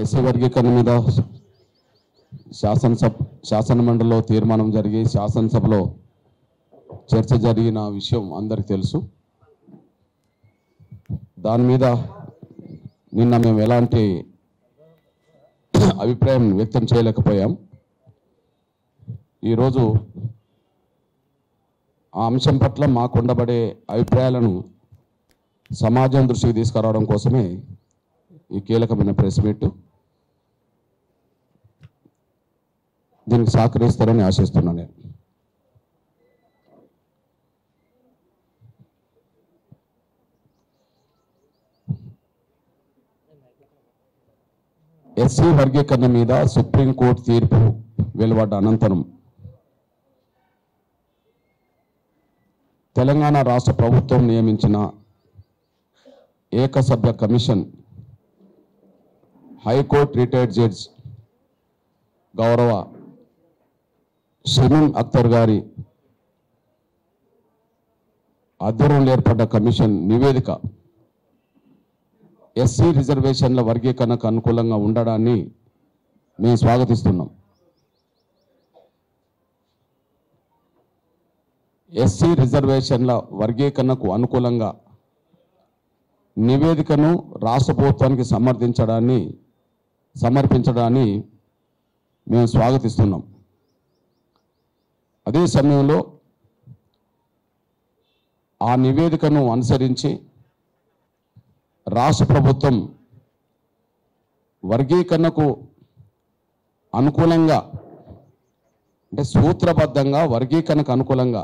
SC వర్గీకరణ మీద శాసనమండలిలో తీర్మానం జరిగి శాసనసభలో చర్చ జరిగిన విషయం అందరికీ తెలుసు. దాని మీద నిన్న మేము ఎలాంటి అభిప్రాయం వ్యక్తం చేయలేకపోయాం. ఈరోజు ఆ అంశం పట్ల మాకు ఉండబడే అభిప్రాయాలను సమాజం దృష్టికి తీసుకురావడం కోసమే ఈ కీలకమైన ప్రెస్ మీట్. దీనికి సహకరిస్తారని ఆశిస్తున్నాను నేను. ఎస్సీ వర్గీకరణ మీద సుప్రీంకోర్టు తీర్పు వెలువడ్డ అనంతరం తెలంగాణ రాష్ట్ర ప్రభుత్వం నియమించిన ఏకసభ్య కమిషన్ హైకోర్టు రిటైర్డ్ జడ్జ్ గౌరవ షమీం అఖ్తర్ గారి ఆధ్వర్యంలో ఏర్పడ్డ కమిషన్ నివేదిక ఎస్సీ రిజర్వేషన్ల వర్గీకరణకు అనుకూలంగా ఉండడాన్ని మేము స్వాగతిస్తున్నాం. ఎస్సీ రిజర్వేషన్ల వర్గీకరణకు అనుకూలంగా నివేదికను రాష్ట్ర ప్రభుత్వానికి సమర్పించడాన్ని మేము స్వాగతిస్తున్నాం. అదే సమయంలో ఆ నివేదికను అనుసరించి రాష్ట్ర ప్రభుత్వం వర్గీకరణకు అనుకూలంగా అంటే సూత్రబద్ధంగా వర్గీకరణకు అనుకూలంగా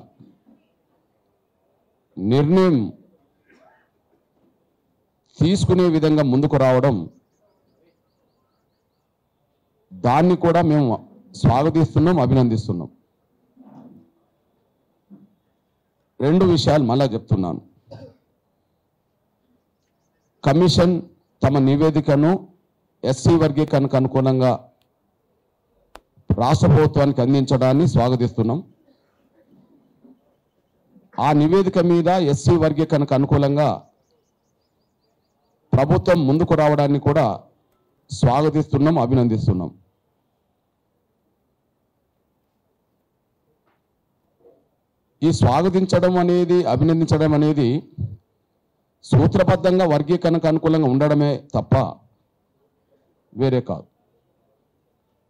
నిర్ణయం తీసుకునే విధంగా ముందుకు రావడం, దాన్ని కూడా మేము స్వాగతిస్తున్నాం, అభినందిస్తున్నాం. రెండు విషయాలు మళ్ళా చెప్తున్నాను. కమిషన్ తమ నివేదికను ఎస్సీ వర్గీకరణకు అనుకూలంగా రాష్ట్ర ప్రభుత్వానికి అందించడాన్ని స్వాగతిస్తున్నాం. ఆ నివేదిక మీద ఎస్సీ వర్గీకరణకు అనుకూలంగా ప్రభుత్వం ముందుకు రావడాన్ని కూడా స్వాగతిస్తున్నాం, అభినందిస్తున్నాం. ఈ స్వాగతించడం అనేది, అభినందించడం అనేది సూత్రబద్ధంగా వర్గీకరణకు అనుకూలంగా ఉండడమే తప్ప వేరే కాదు.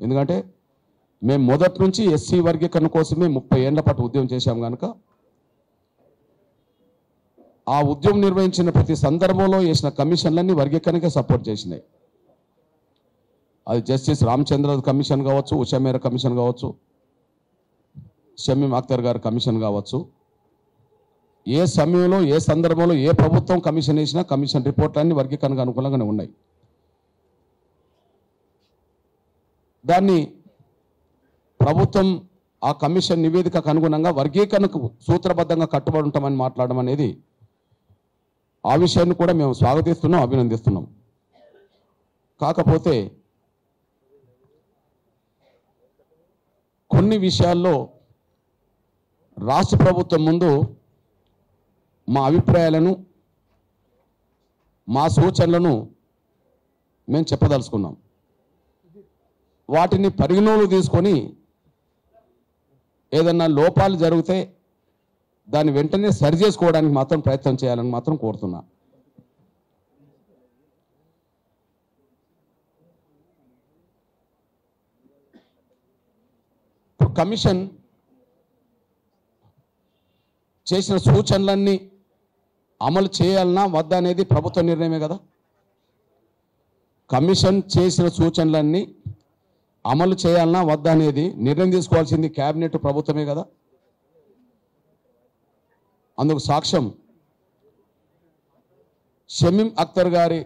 ఎందుకంటే మేము మొదటి నుంచి ఎస్సీ వర్గీకరణ కోసమే 30 ఏళ్ల పాటు ఉద్యమం చేశాం కనుక ఆ ఉద్యమం నిర్వహించిన ప్రతి సందర్భంలో చేసిన కమిషన్లన్నీ వర్గీకరణకే సపోర్ట్ చేసినాయి. అది జస్టిస్ రామచంద్ర కమిషన్ కావచ్చు, ఉషా మేరా కమిషన్ కావచ్చు, షమీం అఖ్తర్ గారి కమిషన్ కావచ్చు. ఏ సమయంలో ఏ సందర్భంలో ఏ ప్రభుత్వం కమిషన్ వేసినా కమిషన్ రిపోర్ట్లన్నీ వర్గీకరణకు అనుకూలంగానే ఉన్నాయి. దాన్ని ప్రభుత్వం ఆ కమిషన్ నివేదికకు అనుగుణంగా వర్గీకరణకు సూత్రబద్ధంగా కట్టుబడి ఉంటామని మాట్లాడడం అనేది, ఆ విషయాన్ని కూడా మేము స్వాగతిస్తున్నాం, అభినందిస్తున్నాం. కాకపోతే కొన్ని విషయాల్లో రాష్ట్ర ప్రభుత్వం ముందు మా అభిప్రాయాలను, మా సూచనలను మేము చెప్పదలుచుకున్నాం. వాటిని పరిగణలోకి తీసుకొని ఏదన్నా లోపాలు జరిగితే దాన్ని వెంటనే సరి చేసుకోవడానికి మాత్రం ప్రయత్నం చేయాలని మాత్రం కోరుతున్నా. కమిషన్ చేసిన సూచనలన్నీ అమలు చేయాలన్నా వద్దా అనేది ప్రభుత్వ నిర్ణయమే కదా. కమిషన్ చేసిన సూచనలన్నీ అమలు చేయాలన్నా వద్దా అనేది నిర్ణయం తీసుకోవాల్సింది కేబినెట్, ప్రభుత్వమే కదా. అందుకు సాక్ష్యం షమీం అఖ్తర్ గారి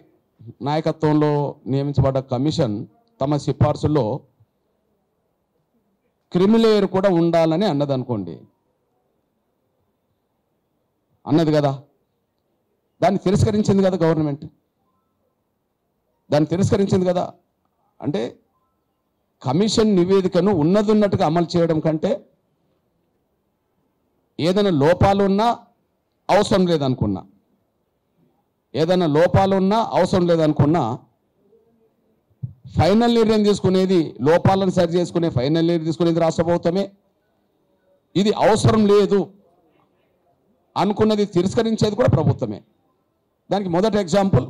నాయకత్వంలో నియమించబడ్డ కమిషన్ తమ సిఫార్సుల్లో క్రిమిలేయర్ కూడా ఉండాలని అన్నదనుకోండి, అన్నది కదా. దాన్ని తిరస్కరించింది కదా గవర్నమెంట్, దాన్ని తిరస్కరించింది కదా. అంటే కమిషన్ నివేదికను ఉన్నట్టుగా అమలు చేయడం కంటే ఏదైనా లోపాలు ఉన్నా అవసరం లేదనుకున్నా, ఫైనల్ నిర్ణయం తీసుకునేది, లోపాలను సరి చేసుకునే ఫైనల్ నిర్ణయం తీసుకునేది రాష్ట్ర ప్రభుత్వమే. ఇది అవసరం లేదు అనుకున్నది తిరస్కరించేది కూడా ప్రభుత్వమే. దానికి మొదటి ఎగ్జాంపుల్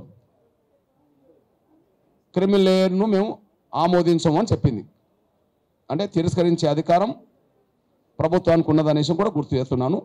క్రిమినల్ లేయర్ను మేము ఆమోదించము అని చెప్పింది. అంటే తిరస్కరించే అధికారం ప్రభుత్వానికి ఉన్నదనేసి కూడా గుర్తు చేస్తున్నాను.